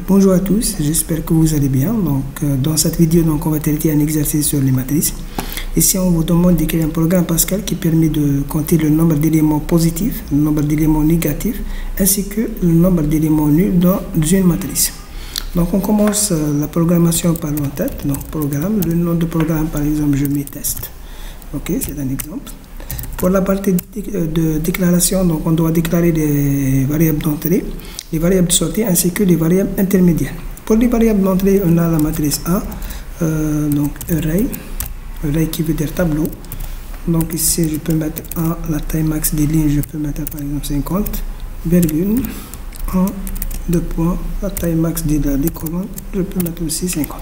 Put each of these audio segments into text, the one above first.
Bonjour à tous, j'espère que vous allez bien. Dans cette vidéo, on va traiter un exercice sur les matrices. Ici, on vous demande d'écrire un programme Pascal qui permet de compter le nombre d'éléments positifs, le nombre d'éléments négatifs, ainsi que le nombre d'éléments nuls dans une matrice. Donc, on commence la programmation par l'entête. Donc, programme, le nom de programme, par exemple, je mets test. Ok, c'est un exemple. Pour la partie de déclaration, donc on doit déclarer des variables d'entrée, les variables de sortie ainsi que les variables intermédiaires. Pour les variables d'entrée, on a la matrice A, donc array qui veut dire tableau. Donc ici, je peux mettre la taille max des lignes, je peux mettre par exemple 50, virgule, 1, 2 points, la taille max des colonnes, je peux mettre aussi 50.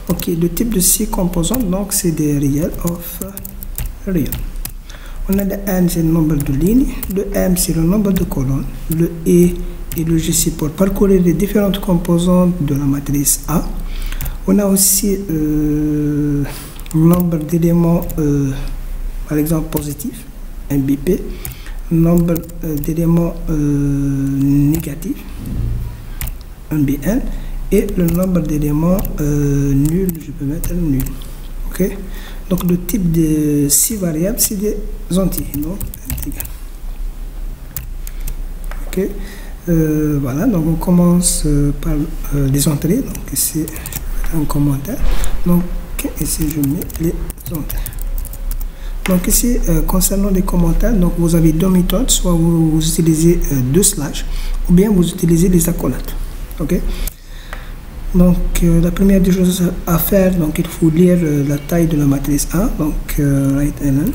Ok, le type de ces composantes, donc c'est des real of real. On a le n, c'est le nombre de lignes, le m, c'est le nombre de colonnes, le e et le g, c'est pour parcourir les différentes composantes de la matrice A. On a aussi le nombre d'éléments, par exemple positifs, MBP, nombre d'éléments négatifs, MBN, et le nombre d'éléments nuls, je peux mettre nul. Ok. Donc le type de ces variables, c'est des entiers, donc intégral. Ok, voilà, donc on commence par les entrées. Donc ici, un commentaire. Donc ici, je mets les entrées. Donc ici, concernant les commentaires, donc vous avez deux méthodes, soit vous utilisez deux slash, ou bien vous utilisez les accolades. Ok. Donc, la première des choses à faire, donc il faut lire la taille de la matrice A. Donc, right ln.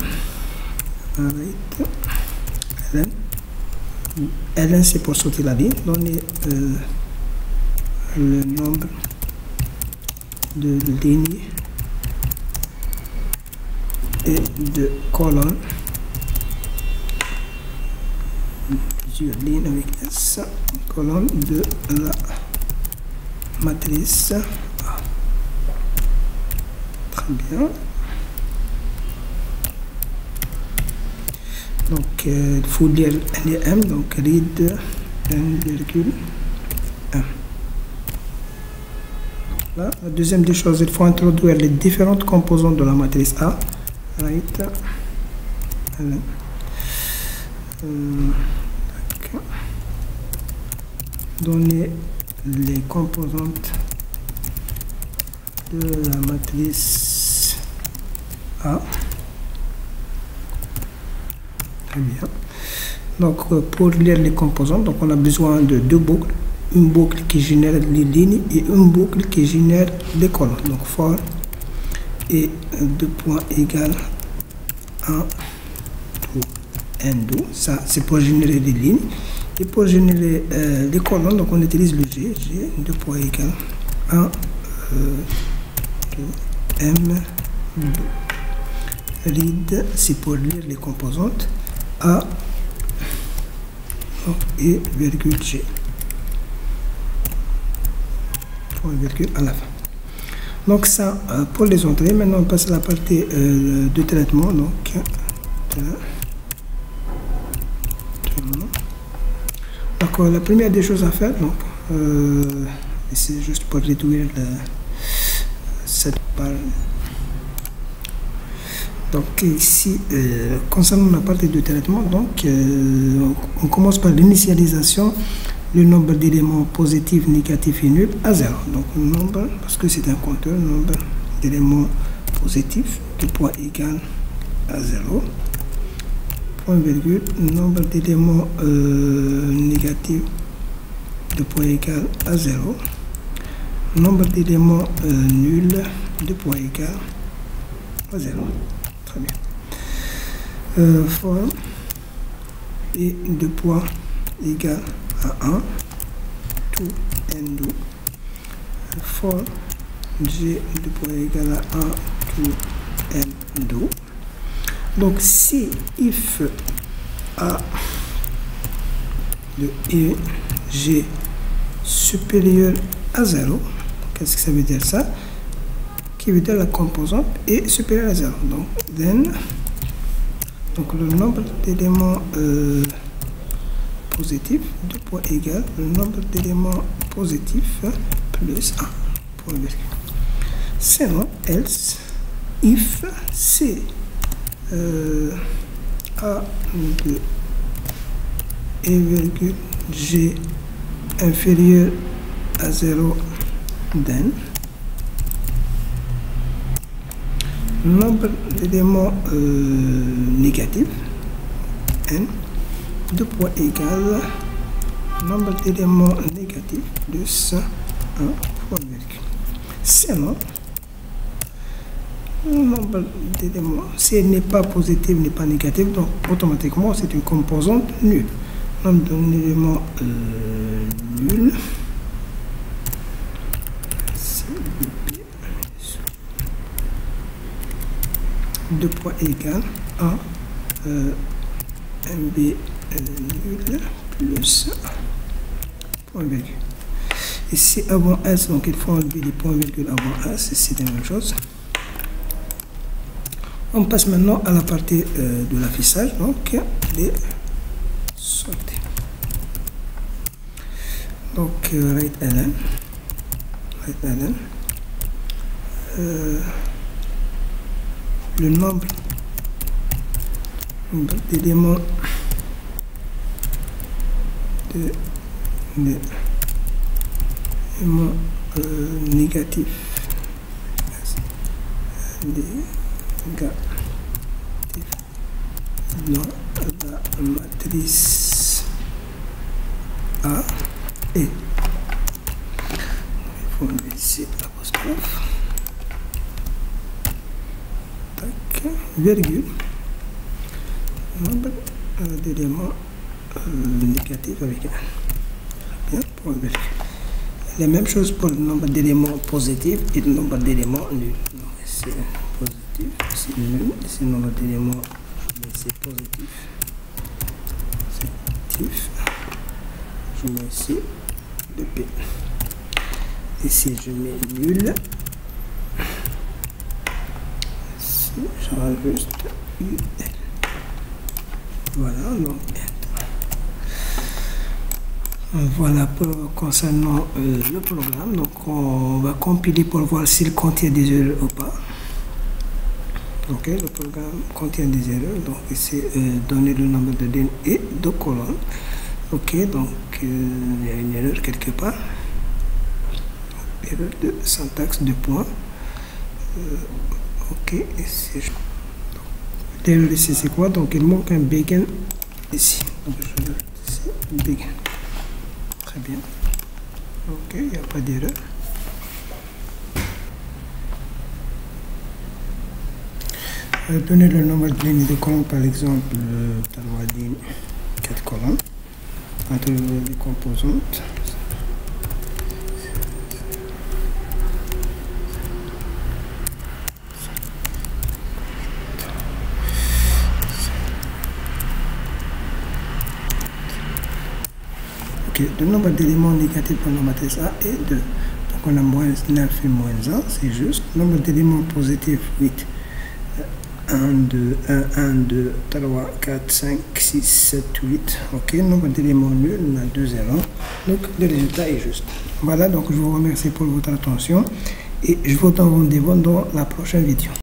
Ln, c'est pour sortir la ligne. Donner le nombre de lignes et de colonnes. Plusieurs lignes avec S. Colonne de la matrice A. Très bien. Donc il faut lire N et M, donc read N,1. La deuxième des choses, il faut introduire les différentes composantes de la matrice A. Right. Donner les composantes de la matrice A. Très bien. Donc pour lire les composantes, donc on a besoin de deux boucles, une boucle qui génère les lignes et une boucle qui génère les colonnes. Donc for et 2 points égale 1 to n2, ça c'est pour générer les lignes. Et pour générer les colonnes, donc on utilise le G, 2 points égale 1 to M2. Read, c'est pour lire les composantes A et virgule G. Point virgule à la fin. Donc ça pour les entrées. Maintenant on passe à la partie de traitement. Donc la première des choses à faire, donc c'est juste pour réduire cette part. Donc ici, concernant la partie de traitement, donc on commence par l'initialisation, le nombre d'éléments positifs, négatifs et nuls à 0. Donc le nombre, parce que c'est un compteur, nombre d'éléments positifs, 2 points égale à 0. Point virgule, nombre d'éléments négatifs, 2 points égale à 0. Nombre d'éléments nuls, 2 points égale à 0. Très bien. For et 2 points égale à 1 to n2. For g 2 points égale à 1 to n2. Donc si if a de e g supérieur à 0, qu'est-ce que ça veut dire ça? Qui veut dire la composante est supérieure à 0. Donc then, donc le nombre d'éléments positif, 2 points égale le nombre d'éléments positifs plus 1, point virgule. Sinon, else, if C A de et virgule G inférieur à 0, then nombre d'éléments négatifs n, 2 points égale nombre d'éléments négatifs plus 1, point virgule. Sinon, le nombre d'éléments, si elle n'est pas positive, n'est pas négative, donc automatiquement c'est une composante nulle. Nombre d'éléments nul, deux points égale 1 MB nul plus point virgule. Ici avant S, donc il faut enlever les points virgule avant S, c'est la même chose. On passe maintenant à la partie de l'affichage, donc les sorties. Donc right ln, le nombre d'éléments négatifs dans la matrice A et il faut mettre ici l'apostrophe, tac, virgule, nombre d'éléments négatifs avec un, bien, point virgule. La même chose pour le nombre d'éléments positifs et le nombre d'éléments nuls. C'est positif, c'est nul, c'est le nombre d'éléments, c'est positif, c'est actif. Je mets ici le P. Ici je mets nul. Ici je rajoute UL. Voilà, donc voilà pour concernant le programme. Donc on va compiler pour voir s'il contient des erreurs ou pas. Ok, le programme contient des erreurs, donc ici donner le nombre de lignes et de colonnes. Ok, donc il y a une erreur quelque part, erreur de syntaxe de points. Ok, ici l'erreur ici c'est quoi? Donc il manque un begin ici, donc je vais ici begin. Très bien, ok, il n'y a pas d'erreur. Donner le nombre de lignes de colonnes, par exemple, 3 lignes, 4 colonnes, entre les composantes. Ok, le nombre d'éléments négatifs pour la matrice A est 2. Donc on a moins 9 et moins 1, c'est juste. Nombre d'éléments positifs, 8. 1, 2, 3, 4, 5, 6, 7, 8. Ok, nombre d'éléments nuls, on a 2 0. Donc le résultat est juste. Voilà, donc je vous remercie pour votre attention et je vous donne rendez-vous dans la prochaine vidéo.